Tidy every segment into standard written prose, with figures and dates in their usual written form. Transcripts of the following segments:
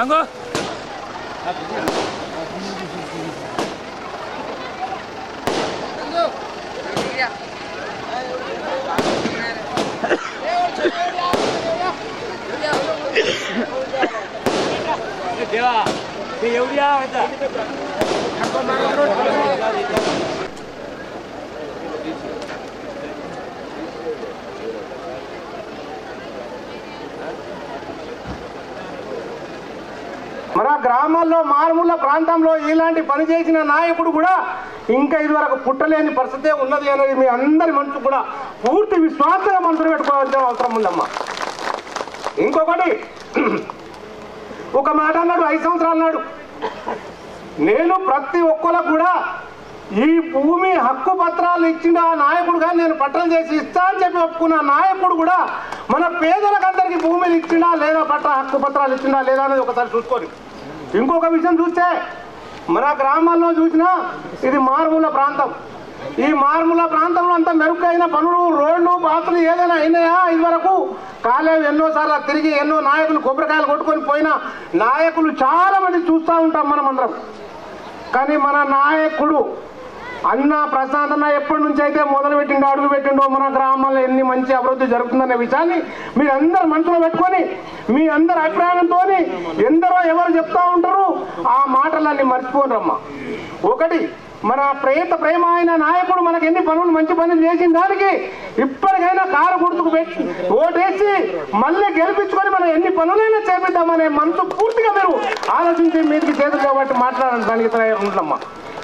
Mango. Dewa, dia kita. Aku మన గ్రామాల్లో మారుమూల ప్రాంతంలో ఇలాంటి పని చేసిన నాయకుడు కూడా ఇంకా ఇదివరకు పుట్టలేని పరిస్థితే ఉన్నది అనేది మీ అందరి మనసు కూడా పూర్తి విశ్వాసంగా మనసులో పెట్టుకోవాల్సిన అవసరం ఉందమ్మా. ఇంకొకటి ఒక మాట అన్నాడు, 5 సంవత్సరాలు నాడు నేను ప్రతి ఒక్కరికి కూడా ఈ భూమి హక్కు పత్రాలు ఇచ్చిన ఆ నాయకుడు కానీ నేను పట్టలు చేసి ఇస్తా అని చెప్పి ఒప్పుకున్న నాయకుడు కూడా మన పేదలకు అందరికీ భూమిని ఇచ్చిండా లేదా, హక్కు పత్రాలు ఇచ్చిండా లేదా అనేది ఒకసారి చూసుకొని. ఇంకొక విషయం చూస్తే మన గ్రామాల్లో చూసినా ఇది మారుమూల ప్రాంతం. ఈ మారుమూల ప్రాంతంలో అంతా మెరుగైన పనులు, రోడ్లు, బాతులు ఏదైనా అయినాయా ఇదివరకు కాలేవు. ఎన్నోసార్లు తిరిగి ఎన్నో నాయకులు కొబ్బరికాయలు కొట్టుకొని పోయిన నాయకులు చాలా మంది చూస్తూ ఉంటాం మనం అందరం. కానీ మన నాయకుడు అన్న ప్రశాంత్ అన్న ఎప్పటి నుంచి అయితే మొదలుపెట్టిండో అడుగు పెట్టిండో మన గ్రామాల్లో ఎన్ని మంచి అభివృద్ధి జరుగుతుందనే విషయాన్ని మీరు అందరు మనసులో పెట్టుకొని మీ అందరి అభిప్రాయంతో ఎందరో ఎవరు చెప్తా ఉంటారు ఆ మాటలన్నీ మర్చిపోనరమ్మా. ఒకటి మన ప్రేమ అయిన నాయకుడు మనకి ఎన్ని పనులు మంచి పనులు చేసిన దానికి ఇప్పటికైనా కారు గుర్తుకు పెట్టి ఓటేసి మళ్ళీ గెలిపించుకొని మనం ఎన్ని పనులైనా చేపిద్దామనే మనసు పూర్తిగా మీరు ఆలోచించి మీదికి చేతులు కాబట్టి మాట్లాడడానికి ఉంటుందమ్మా.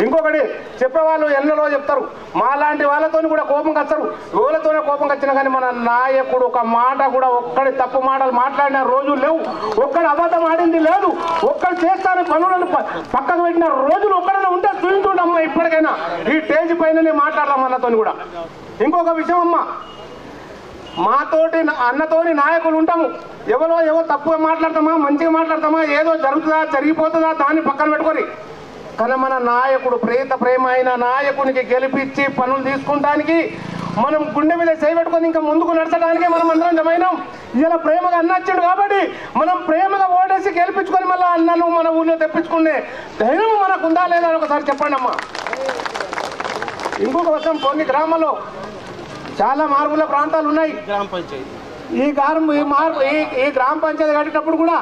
ఇంకొకటి చెప్పేవాళ్ళు ఎన్నో చెప్తారు, మాలాంటి వాళ్ళతో కూడా కోపం కచ్చరు, ఎవరితోనే కోపం కచ్చినా కానీ మన నాయకుడు ఒక మాట కూడా ఒక్కడి తప్పు మాటలు మాట్లాడిన రోజులు లేవు, ఒక్కడి అబద్ధం ఆడింది లేదు, ఒక్కడు చేస్తానే పనులను పక్కకు పెట్టిన రోజులు ఒక్కడైనా ఉంటే చూపించుండమ్మా. ఇప్పటికైనా ఈ స్టేజ్ పైననే మాట్లాడదాం అన్నతో కూడా. ఇంకొక విషయం అమ్మా, మాతోటి అన్నతోని నాయకులు ఉంటాము, ఎవరో తప్పుగా మాట్లాడతామా మంచిగా మాట్లాడతామా ఏదో జరుగుతుందా జరిగిపోతుందా దాన్ని పక్కన పెట్టుకొని, కానీ మన నాయకుడు ప్రేమ అయిన నాయకునికి గెలిపించి పనులు తీసుకుంటానికి మనం గుండె మీద చేయబెట్టుకొని ఇంకా ముందుకు నడచడానికి మనం అందరం జమైనాం. ఇలా ప్రేమగా అన్న వచ్చిండు కాబట్టి మనం ప్రేమగా ఓటేసి గెలిపించుకొని మళ్ళీ అన్నను మన ఊళ్ళో తెప్పించుకునే ధైర్యం మనకు ఉందా లేదా అని ఒకసారి చెప్పండి అమ్మా. ఇంకొక వర్షం కొన్ని గ్రామాల్లో చాలా మారుమూల ప్రాంతాలు ఉన్నాయి. ఈ గ్రామ పంచాయతీ కట్టేటప్పుడు కూడా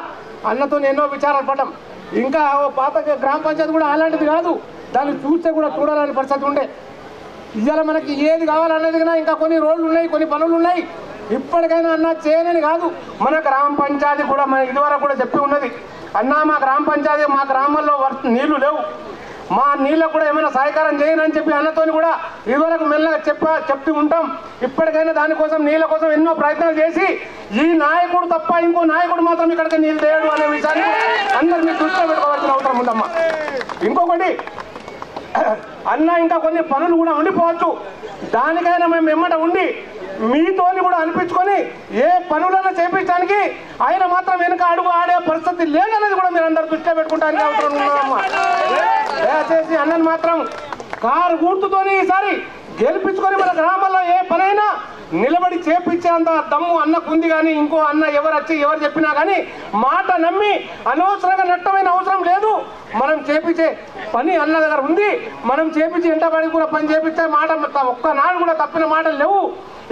అన్నతో ఎన్నో విచారాలు పడ్డాం. ఇంకా పాత గ్రామ పంచాయతీ కూడా అలాంటిది కాదు, దాన్ని చూస్తే కూడా చూడాలని పరిస్థితి ఉండే. ఇవాళ మనకి ఏది కావాలనేది కన్నా ఇంకా కొన్ని రోడ్లు ఉన్నాయి, కొన్ని పనులు ఉన్నాయి. ఇప్పటికైనా అన్న చేయనని కాదు, మన గ్రామ పంచాయతీ కూడా మన ఇదివరకు కూడా చెప్పి ఉన్నది, అన్న మా గ్రామ పంచాయతీ మా గ్రామంలో నీళ్లు లేవు, మా నీళ్ళకు కూడా ఏమైనా సహకారం చేయనని చెప్పి అన్నతోని కూడా ఇదివరకు మెల్లగా చెప్పి ఉంటాం. ఇప్పటికైనా దానికోసం నీళ్ళ కోసం ఎన్నో ప్రయత్నాలు చేసి ఈ నాయకుడు తప్ప ఇంకో నాయకుడు మాత్రం ఇక్కడికి నీళ్ళు తేయడు అనే విషయాన్ని అందరు మీరు దృష్టిలో పెట్టుకోవాల్సిన అవసరం ఉందమ్మా. ఇంకొకటి అన్న ఇంకా కొన్ని పనులు కూడా ఉండిపోవచ్చు, దానికైనా మేము ఎమ్మట ఉండి మీతోని కూడా అనిపించుకొని ఏ పనులైనా చేపించడానికి ఆయన మాత్రం వెనుక అడుగు ఆడే పరిస్థితి లేదనేది కూడా మీరు అందరు దృష్టిలో పెట్టుకోవడానికి అవసరం ఉందమ్మా. దయచేసి అన్నను మాత్రం కారు గుర్తుతోని ఈసారి గెలిపించుకొని మన గ్రామంలో ఏ పనైనా నిలబడి చేపించేంత దమ్ము అన్నకు ఉంది. కానీ ఇంకో అన్న ఎవరు వచ్చి ఎవరు చెప్పినా కానీ మాట నమ్మి అనవసరంగా నష్టమైన అవసరం లేదు. మనం చేపించే పని అన్న దగ్గర ఉంది, మనం చేపించి ఎంటబడి కూడా పని చేపించే మాట ఒక్కనాడు కూడా తప్పిన మాటలు లేవు.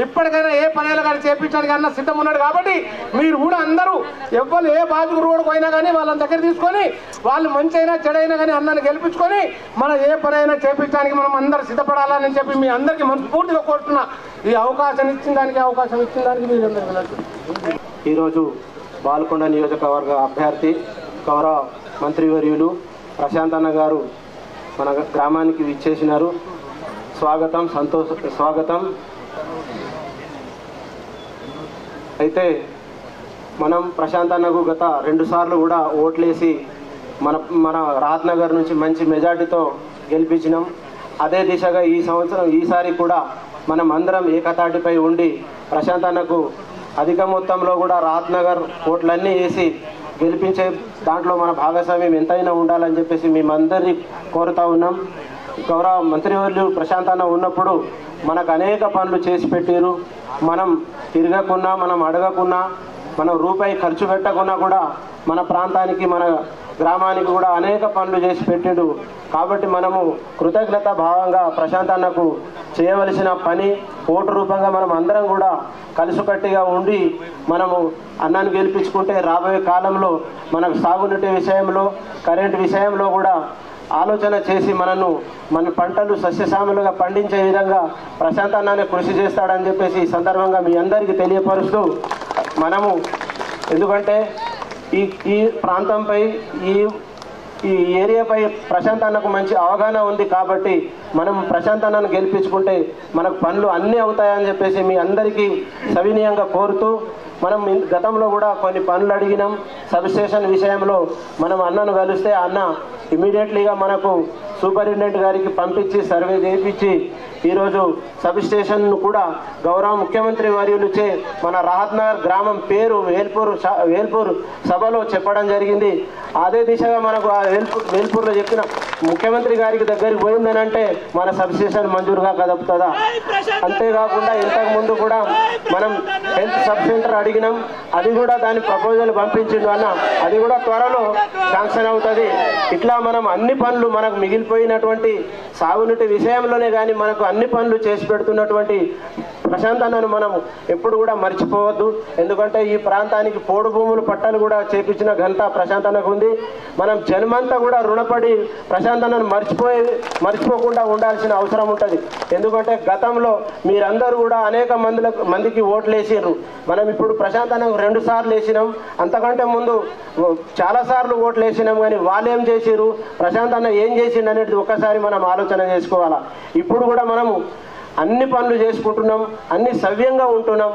ఇప్పటికైనా ఏ పనులు కానీ చేపించడానికి అన్న సిద్ధం ఉన్నాడు కాబట్టి మీరు కూడా అందరూ ఎవ్వరు ఏ బాజుకు రోడ్డుకు అయినా కానీ వాళ్ళని దగ్గర తీసుకొని వాళ్ళు మంచి అయినా చెడైనా కానీ అన్నని గెలిపించుకొని మనం ఏ పనైనా చేపించడానికి మనం అందరూ సిద్ధపడాలని చెప్పి మీ అందరికీ మనస్ఫూర్తిగా కోరుతున్నా. ఈ అవకాశం ఇచ్చిన దానికి మీరు అందరికీ ఈరోజు బాల్కొండ నియోజకవర్గ అభ్యర్థి గౌరవ మంత్రివర్యులు ప్రశాంత్ అన్న గారు మన గ్రామానికి విచ్చేసినారు. స్వాగతం. అయితే మనం ప్రశాంత్ అన్నకు గత 2 సార్లు కూడా ఓట్లేసి మన రాత్నగర్ నుంచి మంచి మెజార్టీతో గెలిపించినాం. అదే దిశగా ఈసారి కూడా మనం అందరం ఏకతాటిపై ఉండి ప్రశాంత్ అన్నకు అధిక మొత్తంలో కూడా రాత్నగర్ ఓట్లన్నీ వేసి గెలిపించే దాంట్లో మన భాగస్వామ్యం ఎంతైనా ఉండాలని చెప్పేసి మేమందరినీ కోరుతా ఉన్నాం. గౌరవ మంత్రివర్యులు ప్రశాంత్ అన్న ఉన్నప్పుడు మనకు అనేక పనులు చేసి పెట్టారు. మనం తిరగకున్నా మనం అడగకున్నా మనం రూపాయి ఖర్చు పెట్టకుండా కూడా మన ప్రాంతానికి మన గ్రామానికి కూడా అనేక పనులు చేసి పెట్టిండు. కాబట్టి మనము కృతజ్ఞత భావంగా ప్రశాంత్ అన్నకు చేయవలసిన పని ఓటు రూపంగా మనం అందరం కూడా కలిసికట్టుగా ఉండి మనము అన్నాన్ని గెలిపించుకుంటే రాబోయే కాలంలో మనకు సాగునీటి విషయంలో కరెంటు విషయంలో కూడా ఆలోచన చేసి మన పంటలు సస్యశ్యామలుగా పండించే విధంగా ప్రశాంత్ అన్ననే కృషి చేస్తాడని చెప్పేసి ఈ సందర్భంగా మీ అందరికీ తెలియపరుస్తూ మనము ఎందుకంటే ఈ ప్రాంతంపై ఈ ఏరియాపై ప్రశాంత్ అన్నకు మంచి అవగాహన ఉంది కాబట్టి మనం ప్రశాంత్ అన్నను గెలిపించుకుంటే మనకు పనులు అన్నీ అవుతాయని చెప్పేసి మీ అందరికీ సవినీయంగా కోరుతూ మనం గతంలో కూడా కొన్ని పనులు అడిగినాం. సబ్ స్టేషన్ విషయంలో మనం అన్నను కలిస్తే అన్న ఇమీడియట్లీగా మనకు సూపరింటెండెంట్ గారికి పంపించి సర్వే చేయించి ఈరోజు సబ్ స్టేషన్ను కూడా గౌరవ ముఖ్యమంత్రి వర్యులుచే మన రాహత్నగర్ గ్రామం పేరు వేల్పూర్ సభలో చెప్పడం జరిగింది. అదే దిశగా మనకు ఆ వేల్పూర్లో చెప్పిన ముఖ్యమంత్రి గారికి దగ్గరికి పోయిందనంటే మన సబ్ స్టేషన్ మంజూరుగా కదుపుతుందా. అంతేకాకుండా ఇంతకుముందు కూడా మనం హెల్త్ సబ్ సెంటర్ అడిగినాం, అది కూడా దాని ప్రపోజల్ పంపించిండు అన్న, అది కూడా త్వరలో శాంక్షన్ అవుతుంది. ఇట్లా మనం అన్ని పనులు మనకు మిగిలిపోయినటువంటి సాగునీటి విషయంలోనే కానీ మనకు అన్ని పనులు చేసి పెడుతున్నటువంటి ప్రశాంత్ అన్నను మనం ఎప్పుడు కూడా మర్చిపోవద్దు. ఎందుకంటే ఈ ప్రాంతానికి పోడు భూములు పట్టాలు కూడా చేపించిన ఘనత ప్రశాంత్ అన్నకు ఉంది. మనం జన్మంతా కూడా రుణపడి ప్రశాంత్ అన్నను మర్చిపోకుండా ఉండాల్సిన అవసరం ఉంటుంది. ఎందుకంటే గతంలో మీరందరూ కూడా అనేక మందికి ఓట్లు వేసారు. మనం ఇప్పుడు ప్రశాంత్ అన్నకు 2 సార్లు వేసినాం, అంతకంటే ముందు చాలా సార్లు ఓట్లు వేసినాం. కానీ వాళ్ళు ఏం చేసిరు, ప్రశాంత్ అన్న ఏం చేసిండు అనేది ఒకసారి మనం ఆలోచన చేసుకోవాలా. ఇప్పుడు కూడా మనము అన్ని పనులు చేసుకుంటున్నాం, అన్ని సవ్యంగా ఉంటున్నాం.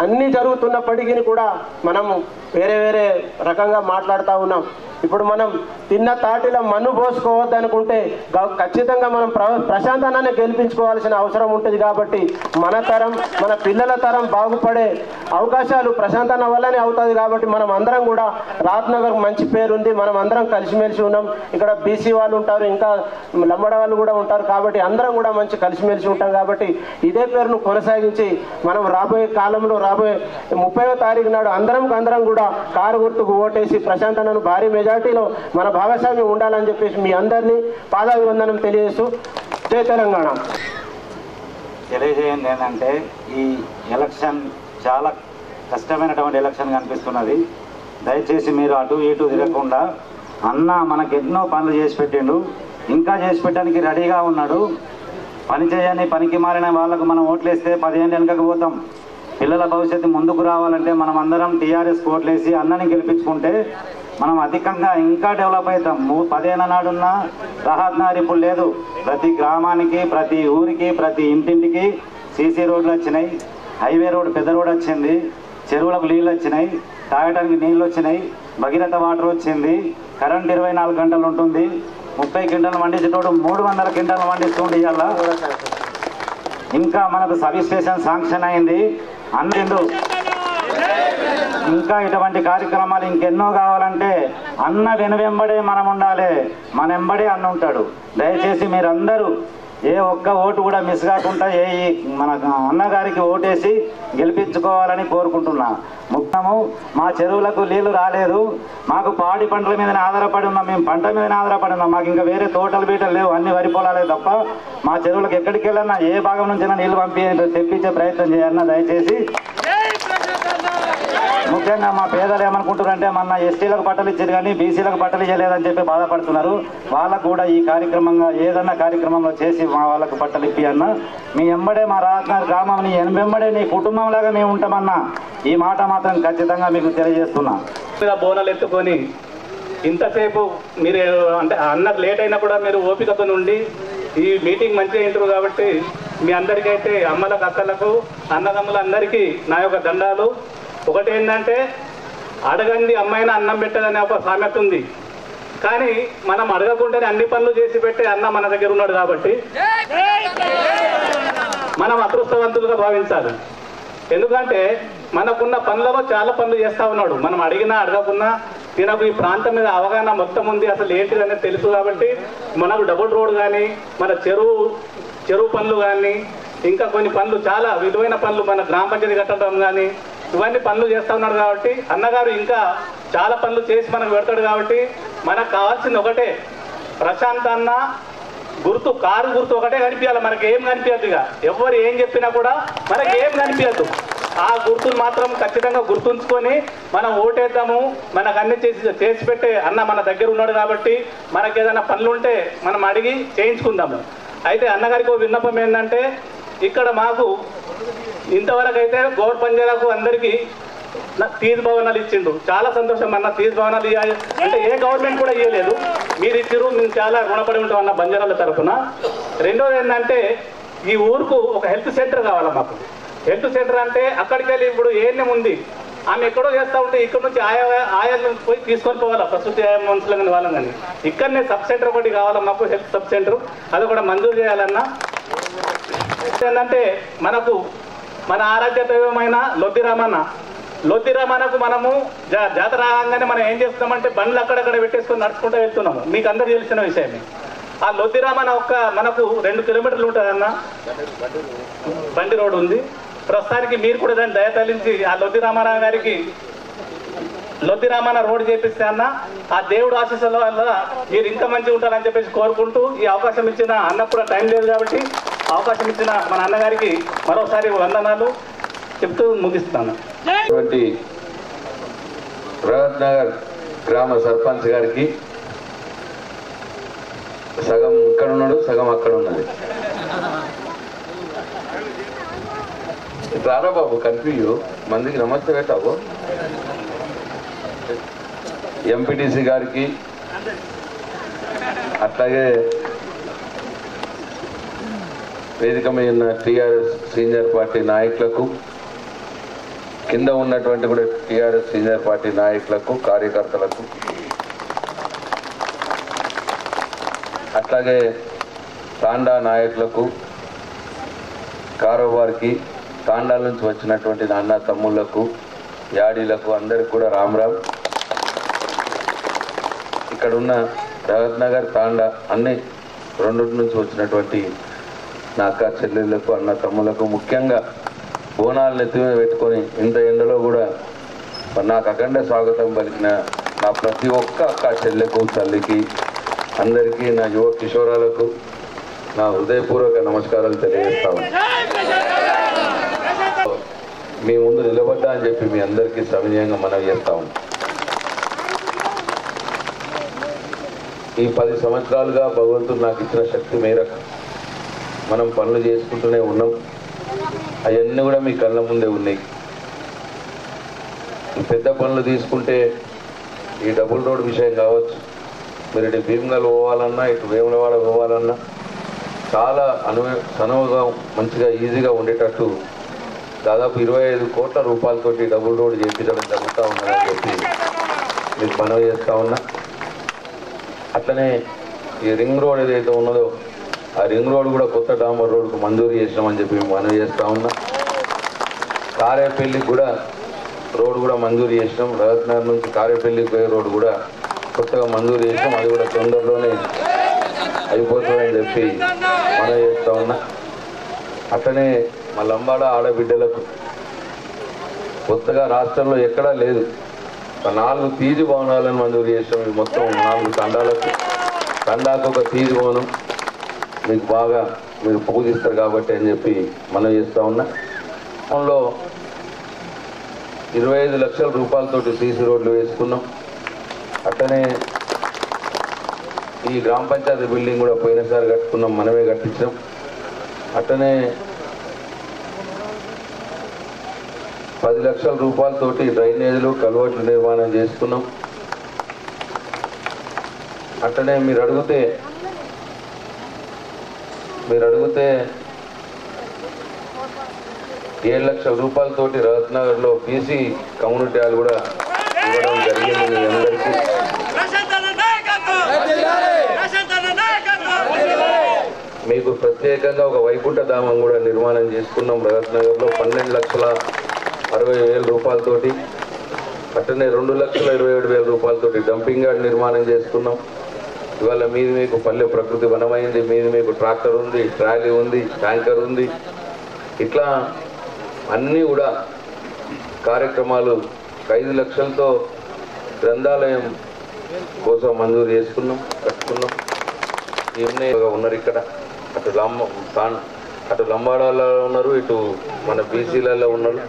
అన్నీ జరుగుతున్నప్పటికీ కూడా మనము వేరే రకంగా మాట్లాడుతూ ఉన్నాం. ఇప్పుడు మనం తిన్న తాటిలో మన్ను పోసుకోవద్దు అనుకుంటే ఖచ్చితంగా మనం ప్రశాంత్ అన్ననే గెలిపించుకోవాల్సిన అవసరం ఉంటుంది. కాబట్టి మన తరం మన పిల్లల తరం బాగుపడే అవకాశాలు ప్రశాంత్ అన్న వల్లనే అవుతుంది. కాబట్టి మనం అందరం కూడా రాహత్నగర్ మంచి పేరు ఉంది, మనం అందరం కలిసిమెలిసి ఉన్నాం. ఇక్కడ బీసీ వాళ్ళు ఉంటారు, ఇంకా లంబడ వాళ్ళు కూడా ఉంటారు. కాబట్టి అందరం కూడా మంచి కలిసిమెలిసి ఉంటాం. కాబట్టి ఇదే పేరును కొనసాగించి మనం రాబోయే కాలంలో రాబోయే 30వ తారీఖు నాడు అందరం కూడా కారు గుర్తుకు ఓటేసి ప్రశాంత్ అన్నను భారీ మెజార్టీలో మన భాగస్వామ్యం ఉండాలని చెప్పేసి మీ అందరినీ పాదాభివందనం తెలియజేస్తూ జై తెలంగాణ. తెలియజేయండి ఏంటంటే ఈ ఎలక్షన్ చాలా కష్టమైనటువంటి ఎలక్షన్ కనిపిస్తున్నది. దయచేసి మీరు అటు ఇటు తిరగకుండా, అన్న మనకు ఎన్నో పనులు చేసి పెట్టిండు, ఇంకా చేసి పెట్టడానికి రెడీగా ఉన్నాడు. పని చేయని పనికి మారిన వాళ్ళకు మనం ఓట్లేస్తే 10 ఏళ్ళు వెనకకు పోతాం. పిల్లల భవిష్యత్తు ముందుకు రావాలంటే మనం అందరం టీఆర్ఎస్ ఓట్లేసి అన్నని గెలిపించుకుంటే మనం అధికంగా ఇంకా డెవలప్ అవుతాం. 10 ఏళ్ళ నాడున్న రాహత్నగర్ ఇప్పుడు లేదు. ప్రతి గ్రామానికి, ప్రతి ఊరికి, ప్రతి ఇంటింటికి సీసీ రోడ్లు వచ్చినాయి, హైవే రోడ్ పెద్ద రోడ్ వచ్చింది, చెరువులకు నీళ్ళు వచ్చినాయి, తాగడానికి నీళ్ళు వచ్చినాయి, భగీరథ వాటర్ వచ్చింది, కరెంట్ 24 గంటలు ఉంటుంది. 30 క్వింటాలు వండించేటోడు 300 క్వింటాలు వండిస్తుండే. ఇవాళ ఇంకా మనకు సబ్ స్టేషన్ శాంక్షన్ అయింది అన్నిండు. ఇంకా ఇటువంటి కార్యక్రమాలు ఇంకెన్నో కావాలంటే అన్న వెనువెంబడే మనం ఉండాలి, మన వెంబడే అన్న ఉంటాడు. దయచేసి మీరందరూ ఏ ఒక్క ఓటు కూడా మిస్ కాకుండా మన అన్నగారికి ఓటేసి గెలిపించుకోవాలని కోరుకుంటున్నా. ముఖ్యము మా చెరువులకు నీళ్లు రాలేదు, మాకు పాడి పంటల మీదనే ఆధారపడి ఉన్నాం, మేము పంట మీదనే ఆధారపడి ఉన్నాం. మాకు ఇంకా వేరే తోటలు బీటలు లేవు, అన్ని వరి పొలాలే తప్ప మా చెరువులకు ఎక్కడికి వెళ్ళన్నా ఏ భాగం నుంచైనా నీళ్లు తెప్పించే ప్రయత్నం చేయాలన్నా దయచేసి. ముఖ్యంగా మా పేదలు ఏమనుకుంటారంటే మన ఎస్టీలకు బట్టలు ఇచ్చారు కానీ బీసీలకు బట్టలు ఇవ్వలేదని చెప్పి బాధపడుతున్నారు. వాళ్ళకు కూడా ఈ కార్యక్రమంగా ఏదన్నా కార్యక్రమంలో చేసి మా వాళ్ళకు బట్టలు ఇప్పి అన్న, మీ ఎంబడే మా రాహత్నగర్ గ్రామం నీ వెంబడే నీ కుటుంబంలాగా మేము ఉంటామన్నా. ఈ మాట మాత్రం ఖచ్చితంగా మీకు తెలియజేస్తున్నా. బోనాలు ఎత్తుకొని ఇంతసేపు మీరు అంటే అన్నకు లేట్ అయినా కూడా మీరు ఓపికతో ఉండి ఈ మీటింగ్ మంచిగా ఇంటారు. కాబట్టి మీ అందరికైతే అమ్మలకు, అక్కలకు, అన్నదమ్ములందరికీ నా యొక్క దండాలు. ఒకటి ఏంటంటే అడగండి అమ్మాయినా అన్నం పెట్టదనే ఒక సామెత ఉంది. కానీ మనం అడగకుండానే అన్ని పనులు చేసి పెట్టే అన్న మన దగ్గర ఉన్నాడు. కాబట్టి మనం అదృష్టవంతులుగా భావించాలి. ఎందుకంటే మనకున్న పనులలో చాలా పనులు చేస్తూ ఉన్నాడు. మనం అడిగినా అడగకున్నా తినకు ఈ ప్రాంతం మీద అవగాహన మొత్తం ఉంది, అసలు ఏంటిది అనేది తెలుసు. కాబట్టి మనకు డబుల్ రోడ్ కానీ, మన చెరువు పనులు కానీ, ఇంకా కొన్ని పనులు చాలా విలువైన పనులు మన గ్రామ పంచాయతీ కట్టడం కానీ, ఇవన్నీ పనులు చేస్తూ ఉన్నాడు కాబట్టి అన్నగారు ఇంకా చాలా పనులు చేసి మనకు పెడతాడు కాబట్టి మనకు కావాల్సింది ఒకటే, ప్రశాంత్ అన్న గుర్తు, కారు గుర్తు ఒకటే కనిపించాలి, మనకి ఏం కనిపించదు. ఇక ఎవరు ఏం చెప్పినా కూడా మనకి ఏం కనిపించదు. ఆ గుర్తులు మాత్రం ఖచ్చితంగా గుర్తుంచుకొని మనం ఓటేద్దాము. మనకు అన్ని చేసి పెట్టే అన్న మన దగ్గర ఉన్నాడు కాబట్టి మనకి ఏదైనా పనులు ఉంటే మనం అడిగి చేయించుకుందాము. అయితే అన్నగారికి ఒక విన్నపం ఏంటంటే, ఇక్కడ మాకు ఇంతవరకు అయితే గౌర్ పంజాలకు అందరికీ తీజ్ భవనాలు ఇచ్చిండు. చాలా సంతోషం అన్న, తీజ్ భవనాలు ఇవ్వాలి అంటే ఏ గవర్నమెంట్ కూడా ఇవ్వలేదు, మీరు ఇచ్చిరు, మేము చాలా రుణపడి ఉంటాం అన్న బంజారాల తరఫున. రెండోది ఏంటంటే, ఈ ఊరుకు ఒక హెల్త్ సెంటర్ కావాలి మాకు. హెల్త్ సెంటర్ అంటే అక్కడికి వెళ్ళి ఇప్పుడు ఏఎన్ఎం ఉంది, ఆమె ఎక్కడో చేస్తూ ఉంటే ఇక్కడ నుంచి ఆయాల నుంచి పోయి తీసుకొని పోవాలా, ప్రస్తుత మనుషులు కానీ వాళ్ళని కానీ. ఇక్కడనే సబ్ సెంటర్ ఒకటి కావాలా మాకు, హెల్త్ సబ్ సెంటర్, అది కూడా మంజూరు చేయాలన్నా. ఏంటంటే మనకు మన ఆరాధ్య దైవమైన లొద్ది రామన్నకు మనము జాతర రాగానే మనం ఏం చేస్తున్నామంటే బండ్లు అక్కడక్కడ పెట్టేసుకొని నడుచుకుంటూ వెళ్తున్నాము. మీకు అందరికీ తెలిసిన విషయమే. ఆ లొద్ది రామన్న మనకు 2 కిలోమీటర్లు ఉంటుందన్న బండి రోడ్డు ఉంది. ప్రస్తుతానికి మీరు కూడా దాన్ని దయతలించి ఆ లొద్ది రామన్న రోడ్డు చేపిస్తే అన్న, ఆ దేవుడు ఆశీస్సుల వల్ల మీరు ఇంకా మంచిగా ఉంటారని చెప్పేసి కోరుకుంటూ, ఈ అవకాశం ఇచ్చిన అన్నకు కూడా టైం లేదు కాబట్టి అవకాశం ఇచ్చిన మన అన్నగారికి మరోసారి వందనాలు చెప్తూ ముగిస్తాను. ప్రగత్ నగర్ గ్రామ సర్పంచ్ గారికి సగం ఇక్కడ ఉన్నాడు, సగం అక్కడ ఉన్నది. రారా బాబు, కన్ఫ్యూజ్ మందికి నమస్తే పెట్టావు. ఎంపీటీసీ గారికి, అట్లాగే వేదిక మీద ఉన్న టీఆర్ఎస్ సీనియర్ పార్టీ నాయకులకు, కింద ఉన్నటువంటి కూడా టీఆర్ఎస్ సీనియర్ పార్టీ నాయకులకు, కార్యకర్తలకు, అట్లాగే తాండా నాయకులకు, కారోబార్కి, తాండాల నుంచి వచ్చినటువంటి నాన్న తమ్ముళ్లకు, యాడీలకు అందరికి కూడా రామ్. ఇక్కడ ఉన్న ప్రగత్ నగర్, తాండా అన్ని రెండింటి నుంచి వచ్చినటువంటి నా అక్క చెల్లెళ్లకు, అన్న తమ్ముళ్లకు, ముఖ్యంగా బోనాలు నెత్తి మీద పెట్టుకొని ఇంత ఎండలో కూడా నాకు అఖండ స్వాగతం పలికిన నా ప్రతి ఒక్క అక్క చెల్లెకు, తల్లికి, అందరికీ, నా యువ కిషోరాలకు నా హృదయపూర్వక నమస్కారాలు తెలియజేస్తాను. మీ ముందు నిలబడ్డా అని చెప్పి మీ అందరికీ సవినయంగా మనవి చేస్తాము. ఈ 10 సంవత్సరాలుగా భగవంతుడు నాకు ఇచ్చిన శక్తి మేరకు మనం పనులు చేసుకుంటూనే ఉన్నాం. అవన్నీ కూడా మీ కళ్ళ ముందే ఉన్నాయి. ఈ పెద్ద పనులు తీసుకుంటే ఈ డబుల్ రోడ్ విషయం కావచ్చు, మీరు ఇటు భీమగల్ పోవాలన్నా, ఇటు వేములవాడ పోవాలన్నా చాలా సనువుగా మంచిగా ఈజీగా ఉండేటట్టు దాదాపు 25 కోట్ల రూపాయలతోటి డబుల్ రోడ్ చేయించడం జరుగుతూ ఉందని చెప్పి మీకు మనవి చేస్తూ ఉన్నా. అట్లనే ఈ రింగ్ రోడ్ ఏదైతే ఉన్నదో ఆ రింగ్ రోడ్ కూడా కొత్త డాంబర్ రోడ్కు మంజూరు చేసినామని చెప్పి మేము మనవి చేస్తూ ఉన్నా. కారేపల్లికి కూడా రోడ్ కూడా మంజూరు చేసినాం. ప్రగత్ నగర్ నుంచి కారేపల్లికి పోయే రోడ్ కూడా కొత్తగా మంజూరు చేసినాం. అది కూడా తొందరలోనే అయిపోతుందని చెప్పి మనవి చేస్తూ ఉన్నా. అట్లనే మా లంబాడ ఆడబిడ్డలకు కొత్తగా రాష్ట్రంలో ఎక్కడా లేదు 4 తీజు భవనాలను మంజూరు చేసాం. మొత్తం 4 తండాలకు, తండాకు ఒక తీజు భవనం మీకు బాగా మీరు పూజిస్తారు కాబట్టి అని చెప్పి మనం చేస్తూ ఉన్నా. లో 25 లక్షల రూపాయలతోటి సీసీ రోడ్లు వేసుకున్నాం. అట్లనే ఈ గ్రామ పంచాయతీ బిల్డింగ్ కూడా పోయినసారి కట్టుకున్నాం, మనమే కట్టించాం. అట్లనే 10 లక్షల రూపాయలతోటి డ్రైనేజీలు, కల్వర్ట్లు నిర్మాణం చేసుకున్నాం. అట్లనే మీరు అడిగితే 7 లక్షల రూపాయలతోటి రత్నగర్లో బీసీ కమ్యూనిటీ హాల్ కూడా ఇవ్వడం జరిగింది. మీ అందరికీ మీకు ప్రత్యేకంగా ఒక వైకుంఠ ధామం కూడా నిర్మాణం చేసుకున్నాం. రత్నగర్లో 12,60,000 రూపాయలతోటి. అట్లనే 2,27,000 రూపాయలతోటి డంపింగ్ యార్డ్ నిర్మాణం చేసుకున్నాం. ఇవాళ మీది మీకు పల్లె ప్రకృతి వనమైంది, మీది మీకు ట్రాక్టర్ ఉంది, ట్రాలీ ఉంది, ట్యాంకర్ ఉంది. ఇట్లా అన్నీ కూడా కార్యక్రమాలు 5 లక్షలతో గ్రంథాలయం కోసం మంజూరు చేసుకున్నాం, కట్టుకున్నాం. ఇవన్నీ ఉన్నారు ఇక్కడ, అటు లంబాడాలలో ఉన్నారు, ఇటు మన బీసీలలో ఉన్నారు.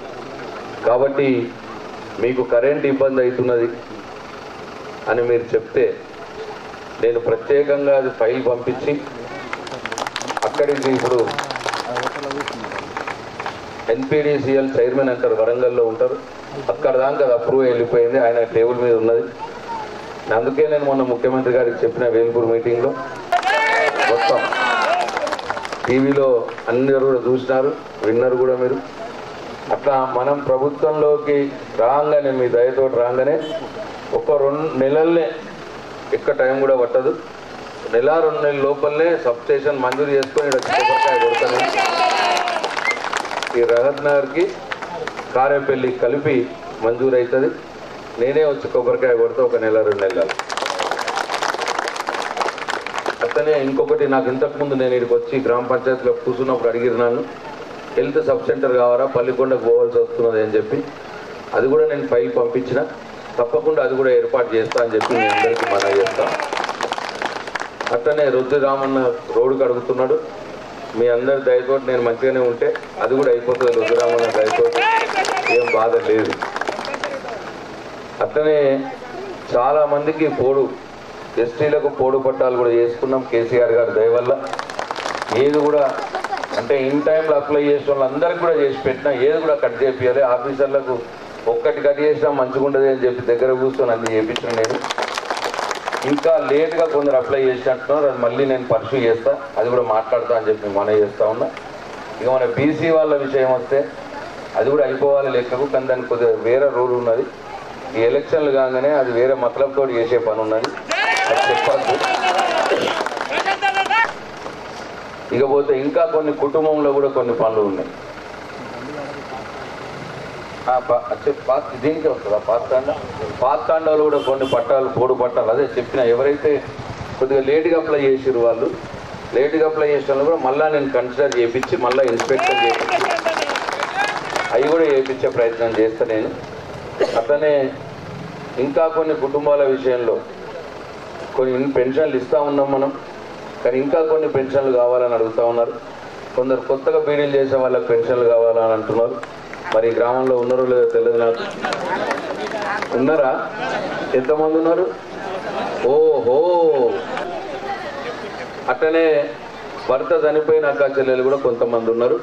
కాబట్టి మీకు కరెంట్ ఇబ్బంది అవుతున్నది అని మీరు చెప్తే నేను ప్రత్యేకంగా అది ఫైల్ పంపించి అక్కడికి ఇప్పుడు NPDCL చైర్మన్ అంటారు, వరంగల్లో ఉంటారు, అక్కడ దాకా అది అప్రూవ్ వెళ్ళిపోయింది, ఆయన టేబుల్ మీద ఉన్నది. అందుకే నేను మొన్న ముఖ్యమంత్రి గారికి చెప్పిన వేల్పూర్ మీటింగ్లో మొత్తం టీవీలో అందరూ కూడా చూసినారు, విన్నారు కూడా మీరు. అట్లా మనం ప్రభుత్వంలోకి రాగానే, మీ దయతో రాగానే ఒక 2 నెలలనే, ఎక్కువ టైం కూడా పట్టదు, 1-2 నెలల లోపలనే సబ్ స్టేషన్ మంజూరు చేసుకొని ఇక్కడ కొబ్బరికాయ కొడతాను. ఈ రహత్ నగర్కి కారేపల్లి కలిపి మంజూరు అవుతుంది. నేనే వచ్చి కొబ్బరికాయ కొడితే ఒక 1-2 నెలలు. అట్లనే ఇంకొకటి, నాకు ఇంతకుముందు నేను ఇక్కడికి వచ్చి గ్రామ పంచాయతీలో కూర్చున్నప్పుడు అడిగినాను, హెల్త్ సబ్ సెంటర్ కావాలా, పల్లికొండకు పోవాల్సి వస్తున్నది అని చెప్పి. అది కూడా నేను ఫైల్ పంపించిన, తప్పకుండా అది కూడా ఏర్పాటు చేస్తా అని చెప్పి నేను అందరికీ మనవి చేస్తాను. అట్లనే రుద్ర రామన్న రోడ్డుకు అడుగుతున్నాడు, మీ అందరి దయతో నేను మంచిగానే ఉంటే అది కూడా అయిపోతుంది. రుద్రరామన్న దయతో ఏం బాధ లేదు. అట్లనే చాలామందికి ఎస్టీలకు పోడు పట్టాలు కూడా చేసుకున్నాం కేసీఆర్ గారి దయ వల్ల. ఏది కూడా అంటే ఇన్ టైంలో అప్లై చేసిన వాళ్ళందరికీ కూడా చేసి పెట్టినా, ఏది కూడా కట్ చేయాలి. ఆఫీసర్లకు ఒక్కటి కట్ చేసినా మంచిగా ఉండదు అని చెప్పి దగ్గర కూర్చొని అన్ని చేయించిన నేను. ఇంకా లేట్గా కొందరు అప్లై చేసినట్టున్నారు, అది మళ్ళీ నేను పర్సూ చేస్తా, అది కూడా మాట్లాడతా అని చెప్పి మనం చేస్తూ ఉన్నా. ఇక మన బీసీ వాళ్ళ విషయం వస్తే అది కూడా అయిపోవాలి లెక్కకు, కానీ దానికి కొద్దిగా వేరే రూల్ ఉన్నది. ఈ ఎలక్షన్లు కాగానే అది వేరే మతలబ్తో చేసే పని ఉన్నది, అది చెప్పద్దు. ఇకపోతే ఇంకా కొన్ని కుటుంబంలో కూడా కొన్ని పనులు ఉన్నాయి. దీనికే వస్తుందా పాత్తాండాలు కూడా కొన్ని పట్టాలు, పోడు పట్టాలు, అదే చెప్పిన ఎవరైతే కొద్దిగా లేట్గా అప్లై చేసిరు వాళ్ళు, లేట్గా అప్లై చేసిన వాళ్ళు కూడా మళ్ళీ నేను కన్సిడర్ చేయించి మళ్ళీ ఇన్స్పెక్షన్ చేయించి అవి కూడా చేయించే ప్రయత్నం చేస్తా నేను. అట్లనే ఇంకా కొన్ని కుటుంబాల విషయంలో కొన్ని పెన్షన్లు ఇస్తూ ఉన్నాం మనం, కానీ ఇంకా కొన్ని పెన్షన్లు కావాలని అడుగుతూ ఉన్నారు. కొందరు కొత్తగా బీడీలు చేసే వాళ్ళకి పెన్షన్లు కావాలని అంటున్నారు. మరి గ్రామంలో ఉన్నారో లేదో తెలియదు నాకు. ఉన్నారా? ఎంతమంది ఉన్నారు? ఓహో. అట్లనే భర్త చనిపోయిన అక్క చెల్లెలు కూడా కొంతమంది ఉన్నారు.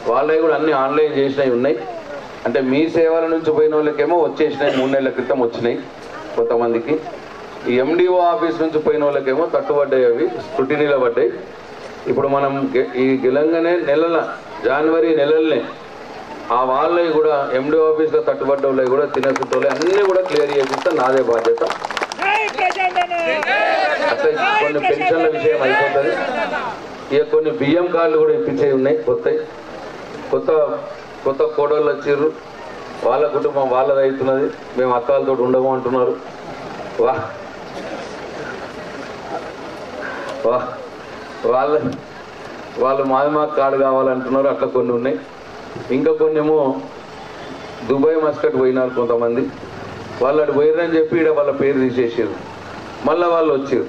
వాళ్ళవి కూడా అన్ని ఆన్లైన్ చేసినవి ఉన్నాయి. అంటే మీ సేవల నుంచి పోయిన వాళ్ళకేమో వచ్చేసినాయి, 3 నెలల క్రితం వచ్చినాయి కొంతమందికి. ఈ MDO ఆఫీస్ నుంచి పోయిన వాళ్ళకేమో తట్టుబడ్డాయి, అవి స్క్రూటినీలో పడ్డాయి. ఇప్పుడు మనం ఈ గెలంగానే జనవరి నెలలనే ఆ వాళ్ళవి కూడా MDO ఆఫీస్లో తట్టుబడ్డ వాళ్ళవి కూడా తినేసుకుంటే అన్నీ కూడా క్లియర్ చేపిస్తే నాదే బాధ్యత. అట్లా కొన్ని పెన్షన్ల విషయం అయిపోతుంది. ఇక కొన్ని బియ్యం కార్డులు కూడా ఇప్పించేవి ఉన్నాయి, కొత్త కోడళ్ళు వచ్చిర్రు, వాళ్ళ కుటుంబం వాళ్ళది అవుతున్నది, మేము అక్కలతో ఉండము అంటున్నారు. వాళ్ళు మాకు కార్డు కావాలంటున్నారు. అట్లా కొన్ని ఉన్నాయి. ఇంకా కొన్ని ఏమో దుబాయ్ మస్కట్ పోయినారు కొంతమంది, వాళ్ళు అటు పోయిరని చెప్పి ఇక్కడ వాళ్ళ పేరు తీసేసారు. మళ్ళీ వాళ్ళు వచ్చారు,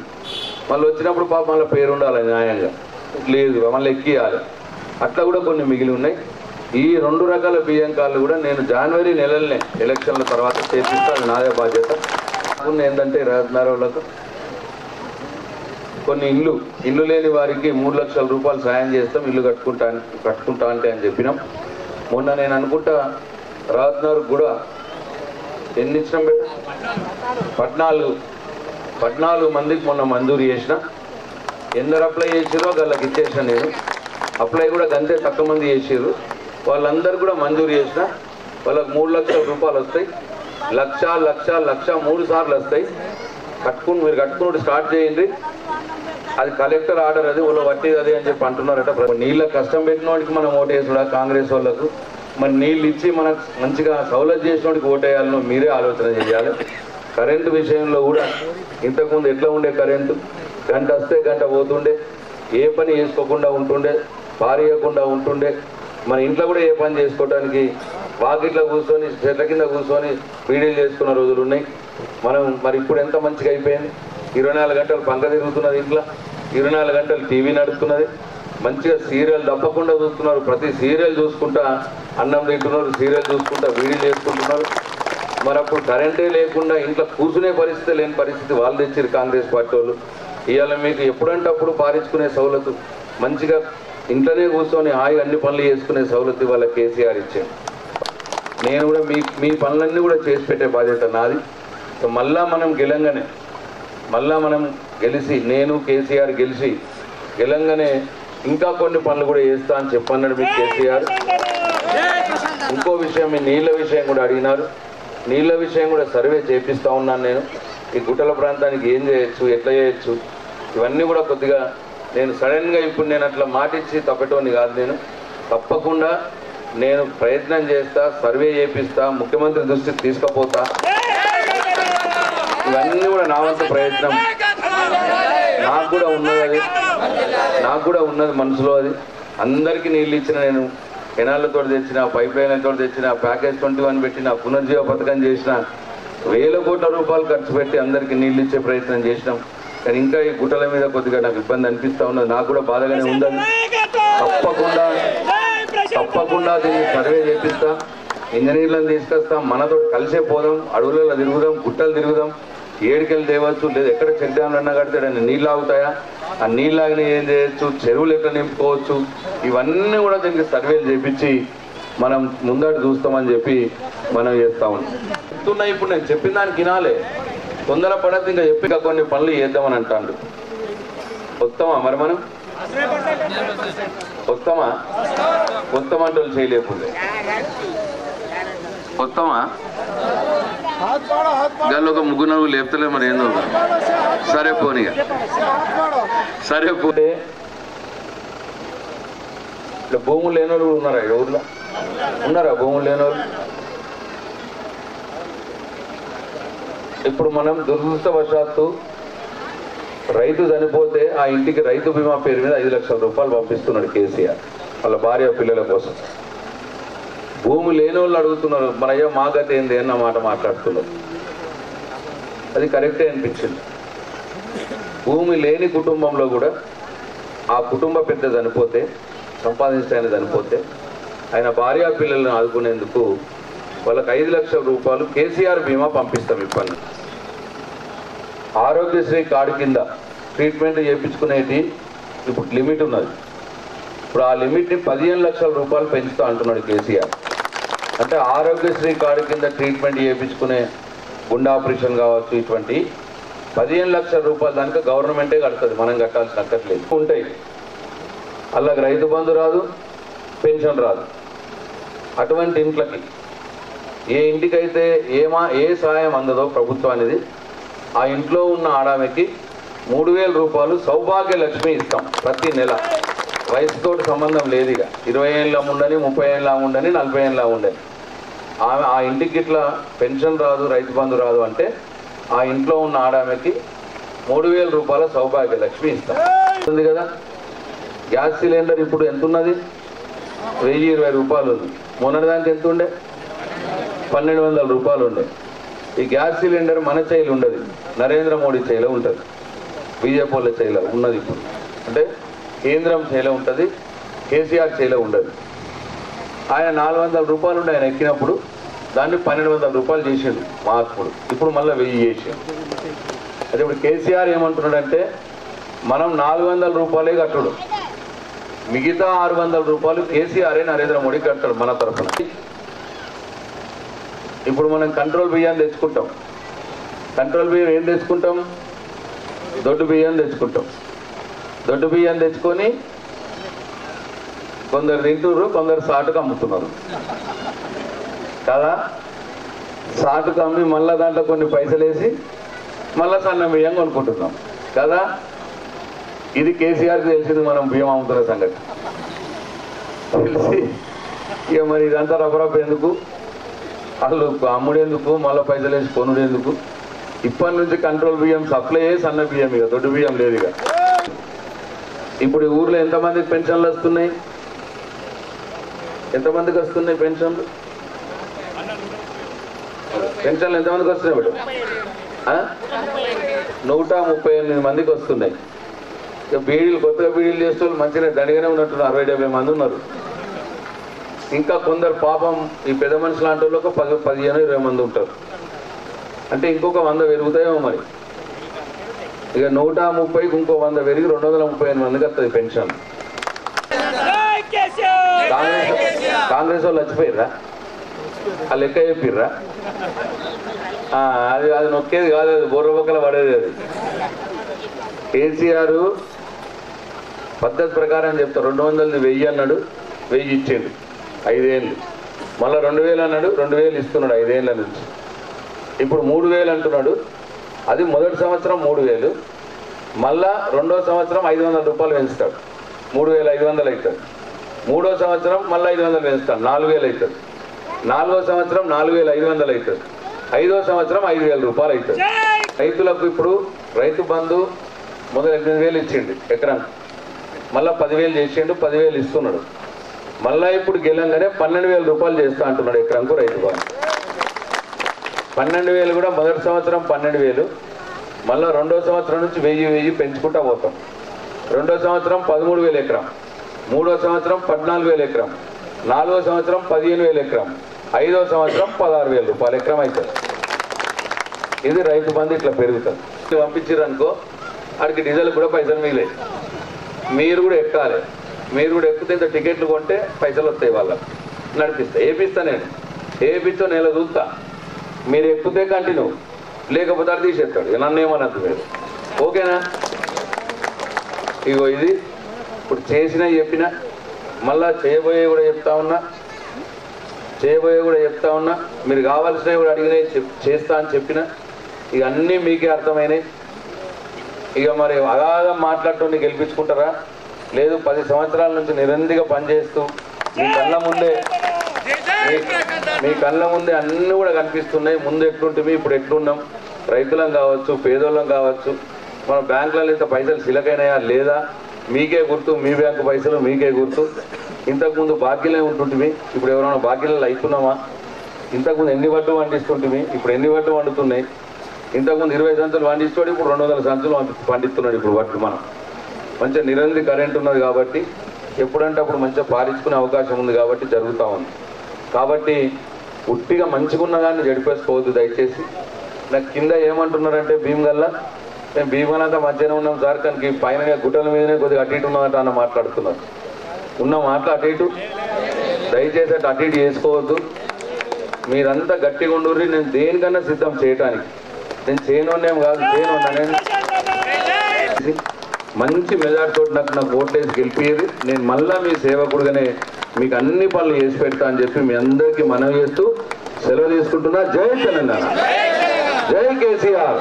మళ్ళీ వచ్చినప్పుడు పాప మళ్ళీ పేరు ఉండాలి న్యాయంగా, లేదు మళ్ళీ ఎక్కియాలి. అట్లా కూడా కొన్ని మిగిలి ఉన్నాయి. ఈ 2 రకాల బియ్యం కార్డులు కూడా నేను జనవరి నెలలనే ఎలక్షన్ల తర్వాత చేపిస్తే అది నాదే బాధ్యత. ఏంటంటే వాళ్ళకు కొన్ని ఇల్లు లేని వారికి 3 లక్షల రూపాయలు సాయం చేస్తాం, ఇల్లు కట్టుకుంటా అంటే అని చెప్పినాం. మొన్న నేను అనుకుంటా రాత్నగర్ కూడా ఎన్ని ఇచ్చినాం బెట్ట 14 మందికి మొన్న మంజూరు చేసిన. ఎందరు అప్లై చేసిరో వాళ్ళకి ఇచ్చేసిన నేను. అప్లై కూడా గంతే తక్కువ మంది చేసిర్రు, వాళ్ళందరూ కూడా మంజూరు చేసిన. వాళ్ళకి 3 లక్షల రూపాయలు వస్తాయి. లక్ష 3 సార్లు వస్తాయి. మీరు కట్టుకుని స్టార్ట్ చేయండి. అది కలెక్టర్ ఆర్డర్, అది వాళ్ళు వట్టి అది అని చెప్పి అంటున్నారట. నీళ్ళ కష్టం పెట్టిన వాడికి మనం ఓటేసుడా కాంగ్రెస్ వాళ్ళకు, మరి నీళ్ళు ఇచ్చి మనకు మంచిగా సౌలభ్యం చేసిన వాడికి ఓటేయాలని మీరే ఆలోచన చేయాలి. కరెంటు విషయంలో కూడా ఇంతకుముందు ఎట్లా ఉండే, కరెంటు గంట వస్తే గంట పోతుండే, ఏ పని చేసుకోకుండా ఉంటుండే, పారేయకుండా ఉంటుండే. మన ఇంట్లో కూడా ఏ పని చేసుకోవడానికి వాకిట్లో కూర్చొని చెట్ల కింద కూర్చొని వీడియోలు చేసుకున్న రోజులు ఉన్నాయి. మనం మరి ఇప్పుడు ఎంత మంచిగా అయిపోయింది. 24 గంటలు పంక తిరుగుతున్నది, ఇంట్లో 24 గంటలు టీవీ నడుస్తున్నది, మంచిగా సీరియల్ తప్పకుండా చూస్తున్నారు. ప్రతి సీరియల్ చూసుకుంటా అన్నం తింటున్నారు, సీరియల్ చూసుకుంటా వీడియోలు చేసుకుంటున్నారు. మరి అప్పుడు కరెంటే లేకుండా ఇంట్లో కూర్చునే పరిస్థితి లేని పరిస్థితి వాళ్ళు తెచ్చారు కాంగ్రెస్ పార్టీ వాళ్ళు. ఇవాళ మీకు ఎప్పుడంటే అప్పుడు పారించుకునే సౌలతు, మంచిగా ఇంట్లోనే కూర్చొని హాయిగా అన్ని పనులు చేసుకునే సౌలతు వాళ్ళ కేసీఆర్ ఇచ్చారు. నేను కూడా మీ పనులన్నీ కూడా చేసి పెట్టే బాధ్యత నాది. మళ్ళా మనం గెలిచి నేను కేసీఆర్ గెలంగానే ఇంకా కొన్ని పనులు కూడా చేస్తా అని చెప్పన్నాడు మీకు కేసీఆర్. ఇంకో విషయం, మీ నీళ్ళ విషయం కూడా అడిగినారు. నీళ్ళ విషయం కూడా సర్వే చేపిస్తూ ఉన్నాను నేను. ఈ గుట్టల ప్రాంతానికి ఏం చేయొచ్చు, ఎట్లా చేయొచ్చు, ఇవన్నీ కూడా కొద్దిగా నేను సడన్గా ఇప్పుడు నేను అట్లా మాటిచ్చి తప్పటోని కాదు. నేను తప్పకుండా నేను ప్రయత్నం చేస్తా, సర్వే చేపిస్తా, ముఖ్యమంత్రి దృష్టికి తీసుకుపోతా. ఇవన్నీ కూడా నా వంతు ప్రయత్నం. నాకు కూడా ఉన్నది మనసులో. అది అందరికీ నీళ్ళు ఇచ్చిన నేను, కెనాళ్ళతో తెచ్చిన, పైప్ లైన్లతో తెచ్చిన, ప్యాకేజ్ 21 పెట్టిన, పునర్జీవ పథకం చేసిన, 1000 కోట్ల రూపాయలు ఖర్చు పెట్టి అందరికీ నీళ్ళు ఇచ్చే ప్రయత్నం చేసినాం. కానీ ఇంకా ఈ గుట్టల మీద కొద్దిగా నాకు ఇబ్బంది అనిపిస్తూ ఉన్నది. నాకు కూడా బాధగానే ఉండదు. తప్పకుండా దీన్ని సర్వే చేపిస్తా, ఇంజనీర్లను తీసుకొస్తా, మనతో కలిసే పోదాం, అడవులలో తిరుగుదాం, గుట్టలు తిరుగుదాం, ఏడికెళ్ళి తేవచ్చు, లేదా ఎక్కడ చెక్ డ్యామ్లు అన్నా కడితే నీళ్ళు ఆగుతాయా, ఆ నీళ్ళు ఆగిన ఏం చేయొచ్చు, చెరువులు ఎట్లా నింపుకోవచ్చు, ఇవన్నీ కూడా దీనికి సర్వేలు చేపించి మనం ముందట చూస్తామని చెప్పి మనం చేస్తా ఉన్నాం. ఇప్పుడు నేను చెప్పిన దానికి వినాలే, తొందర పడద్దు. ఇంకా చెప్పి కొన్ని పనులు చేద్దామని అంటాడు. వస్తామా మరి మనం? వస్తామంటే చేయలేకుండా వస్తామా? గాల్లో ఒక 3-4 లేపుతలే మరి ఏందో. సరే పోనీగా, సరే పోతే ఇట్లా భూములు లేని వాళ్ళు ఉన్నారా? ఊర్లో ఉన్నారా భూములు లేని వాళ్ళు? ఇప్పుడు మనం దురదృష్టవశాత్తు రైతు చనిపోతే ఆ ఇంటికి రైతు బీమా పేరు మీద 5 లక్షల రూపాయలు పంపిస్తున్నాడు కేసీఆర్ వాళ్ళ భార్య పిల్లల కోసం. భూమి లేని వాళ్ళు అడుగుతున్నారు, మన అయ్యో మా గత ఏంది అన్న మాట మాట్లాడుతున్నారు. అది కరెక్టే అనిపించింది. భూమి లేని కుటుంబంలో కూడా ఆ కుటుంబ పెద్ద చనిపోతే, సంపాదించిన చనిపోతే, ఆయన భార్య పిల్లలను ఆదుకునేందుకు వాళ్ళకి 5 లక్షల రూపాయలు కేసీఆర్ బీమా పంపిస్తాం. ఇప్పటి ఆరోగ్యశ్రీ కార్డు కింద ట్రీట్మెంట్ చేయించుకునేది ఇప్పుడు లిమిట్ ఉన్నది. ఇప్పుడు ఆ లిమిట్ని 15 లక్షల రూపాయలు పెంచుతా అంటున్నాడు కేసీఆర్. అంటే ఆరోగ్యశ్రీ కార్డు కింద ట్రీట్మెంట్ చేయించుకునే గుండె ఆపరేషన్ కావచ్చు, ఇటువంటి 15 లక్షల రూపాయలు దానికి గవర్నమెంటే కడుతుంది, మనం కట్టాల్సిన అక్కర్లేదు. ఉంటాయి అలాగ రైతు బంధు రాదు, పెన్షన్ రాదు. అటువంటి ఇంట్లకి ఏ ఇంటికైతే ఏ సాయం అందదో ప్రభుత్వానికి, ఆ ఇంట్లో ఉన్న ఆడామెకి 3000 రూపాయలు సౌభాగ్య లక్ష్మి ఇస్తాం ప్రతి నెల. వయసుతో సంబంధం లేదు. ఇక 20 ఏళ్ళ ఉండని, 30 ఏళ్ళ ఉండని, 40 ఏళ్ళ ఉండని, ఆమె ఆ ఇంటికి ఇట్లా పెన్షన్ రాదు, రైతు బంధు రాదు అంటే ఆ ఇంట్లో ఉన్న ఆడామెకి 3000 రూపాయల సౌభాగ్య లక్ష్మి ఇస్తాం. ఉంది కదా. గ్యాస్ సిలిండర్ ఇప్పుడు ఎంత ఉన్నది? 1020 రూపాయలు ఉంది. మొన్నటిదానికి ఎంత ఉండే? 1200 రూపాయలు ఉండే. ఈ గ్యాస్ సిలిండర్ మన చేయిలో ఉండదు, నరేంద్ర మోడీ చేయిలో ఉంటుంది, బీజేపీ వాళ్ళ చేయిలో ఉన్నది. ఇప్పుడు అంటే కేంద్రం చేయిలో ఉంటుంది, కేసీఆర్ చేయిలో ఉండదు. ఆయన 400 రూపాయలు ఉండే ఆయన ఎక్కినప్పుడు, దాన్ని 1200 రూపాయలు చేసిండు మార్పుడు. ఇప్పుడు మళ్ళీ 1000 చేసిండు. అదే ఇప్పుడు కేసీఆర్ ఏమంటున్నాడంటే మనం 400 రూపాయలే కట్టుడు, మిగతా 600 రూపాయలు కేసీఆర్ నరేంద్ర మోడీ కట్టాడు మన తరఫున. ఇప్పుడు మనం కంట్రోల్ బియ్యాన్ని తెచ్చుకుంటాం. కంట్రోల్ బియ్యం ఏం తెచ్చుకుంటాం? దొడ్డు బియ్యం తెచ్చుకుంటాం. దొడ్డు బియ్యం తెచ్చుకొని కొందరు తింటున్నారు, కొందరు సాటుకు అమ్ముతున్నారు కదా. సాటుకు అమ్మి మళ్ళీ దాంట్లో కొన్ని పైసలు వేసి మళ్ళీ సన్న బియ్యం కొనుక్కుంటున్నాం కదా. ఇది కేసీఆర్కి తెలిసింది మనం బియ్యం అమ్ముతున్న సంగతి తెలిసి. ఇక మరి ఇదంతా రఫరఫ్ ఎందుకు, వాళ్ళు అమ్ముడేందుకు, మళ్ళీ పైసలు వేసి కొనుడేందుకు? ఇప్పటి నుంచి కంట్రోల్ బియ్యం సప్లై చేసి సన్న బియ్యం, ఇక దొడ్డు బియ్యం లేదు. ఇక ఇప్పుడు ఈ ఊర్లో ఎంతమందికి పెన్షన్లు వస్తున్నాయి? ఎంతమందికి వస్తున్నాయి పెన్షన్లు? పెన్షన్లు ఎంతమందికి వస్తున్నాయి ఇప్పుడు? 138 మందికి వస్తున్నాయి. ఇక బీడీలు కొత్తగా బీడీలు చేస్తూ మంచిగా దండిగానే ఉన్నట్టున్నారు, 60-70 మంది ఉన్నారు. ఇంకా కొందరు పాపం ఈ పెద్ద మనుషులు లాంటి వాళ్ళకు 15-20 మంది ఉంటారు. అంటే ఇంకొక 100 పెరుగుతాయేమో మరి. ఇక 130కి ఇంకో 100 పెరిగి 235 మందికి వస్తుంది పెన్షన్. కాంగ్రెస్ వాళ్ళు చచ్చిపోయిర్రా? ఆ లెక్క చెప్పిర్రా? అది నొక్కేది కాదు, అది బోర్రబొక్కల పడేది. అది కేసీఆర్ పద్ధతి ప్రకారం చెప్తారు. 200 1000 అన్నాడు, 1000 ఇచ్చిండు 5 ఏళ్ళు. మళ్ళీ 2000 అన్నాడు, 2000 ఇస్తున్నాడు 5 ఏళ్ళ నుంచి. ఇప్పుడు 3000 అంటున్నాడు. అది మొదటి సంవత్సరం 3000, మళ్ళా రెండో సంవత్సరం 500 రూపాయలు పెంచుతాడు, 3500 అవుతుంది. మూడో సంవత్సరం మళ్ళీ 500 పెంచుతాడు, 4000 అవుతుంది. నాలుగో సంవత్సరం 4500 అవుతుంది. 5వ సంవత్సరం 5000 రూపాయలు అవుతుంది. రైతులకు ఇప్పుడు రైతు బంధు మొదలు 8000 ఇచ్చిండు ఎకరం, మళ్ళీ 10000 చేసిండు, 10000 ఇస్తున్నాడు. మళ్ళీ ఇప్పుడు గెలంగానే 12000 రూపాయలు చేస్తా అంటున్నాడు ఎకరంకు రైతు బంధు. 12000 కూడా మొదటి సంవత్సరం 12000, మళ్ళీ రెండో సంవత్సరం నుంచి 1000 పెంచుకుంటా పోతాం. రెండో సంవత్సరం 13000 ఎకరం, మూడో సంవత్సరం 14000 ఎకరం, 4వ సంవత్సరం 15000 ఎకరం, 5వ సంవత్సరం 16000 రూపాయలు ఎకరం అవుతుంది. ఇది రైతు బంధు ఇట్లా పెరుగుతుంది. పంపించారనుకో వాడికి డీజిల్ కూడా పైసలు మిగిలాయి. మీరు కూడా ఎక్కాలి. మీరు కూడా ఎక్కితే ఇంత టికెట్లు కొంటే పైసలు వస్తాయి, వాళ్ళకి నడిపిస్తా. ఏపిస్తా నేను, ఏపిస్తో నెల చూస్తా. మీరు ఎక్కితే కంటిన్యూ, లేకపోతే అది తీసేస్తాడు. నన్ను ఏమన్నది మీరు, ఓకేనా? ఇగో ఇది ఇప్పుడు చేసినా చెప్పిన, మళ్ళా చేయబోయే కూడా చెప్తా ఉన్నా. మీరు కావాల్సినవి కూడా అడిగినాయి, చేస్తా అని చెప్పిన. ఇక అన్నీ మీకే అర్థమైనాయి. ఇక మరి అగాధం మాట్లాడుతూ గెలిపించుకుంటారా? లేదు 10 సంవత్సరాల నుంచి నిరంతరంగా పనిచేస్తూ మీ కళ్ళ ముందే అన్నీ కూడా కనిపిస్తున్నాయి. ముందు ఎట్లుంటుంది, ఇప్పుడు ఎట్లున్నాం, రైతులం కావచ్చు, పేదోళ్ళం కావచ్చు. మన బ్యాంకులలో ఇంత పైసలు సిలకైనాయా లేదా మీకే గుర్తు, మీ బ్యాంకు పైసలు మీకే గుర్తు. ఇంతకుముందు బాకీలే ఉంటుంటివి, ఇప్పుడు ఎవరైనా బాకీలలో అవుతున్నామా? ఇంతకుముందు ఎన్ని వడ్లు పండిస్తుంటివి, ఇప్పుడు ఎన్ని వడ్లు వండుతున్నాయి? ఇంతకుముందు 20 సంచులు పండిస్తాడు, ఇప్పుడు 200 సంచులు పండిస్తున్నాడు. ఇప్పుడు వడ్లు మనం మంచిగా నిరంతరం కరెంట్ ఉన్నది కాబట్టి ఎప్పుడంటే అప్పుడు మంచిగా పాలించుకునే అవకాశం ఉంది కాబట్టి జరుగుతూ ఉంది. కాబట్టి ఉట్టిగా మంచిగా ఉన్న దాన్ని జడిపేసుకోవద్దు దయచేసి. నాకు కింద ఏమంటున్నారంటే భీమగల్లా, మేము భీమగల్లంతా మధ్యనే ఉన్నాం సార్, కానీ పైన గుట్టల మీదనే కొద్దిగా అటు ఇటు ఉన్నదంట అన్న మాట్లాడుతున్నారు. ఉన్న మాటలు అటు ఇటు, దయచేసి అటు ఇటు చేసుకోవద్దు. మీరంతా గట్టిగా ఉండుర్రి. నేను దేనికన్నా సిద్ధం చేయటానికి. నేను చేయనోనేం కాదు, చేయనున్నా. నేను మంచి మెజార్టీతో నాకు ఓట్లేసి గెలిపేది. నేను మళ్ళా మీ సేవకుడుగానే మీకు అన్ని పనులు చేసి పెడతా అని చెప్పి మీ అందరికీ మనవి చేస్తూ సెలవు తీసుకుంటున్నా. జై తెలంగాణ, జై కేసీఆర్,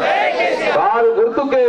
కారు గుర్తుకే.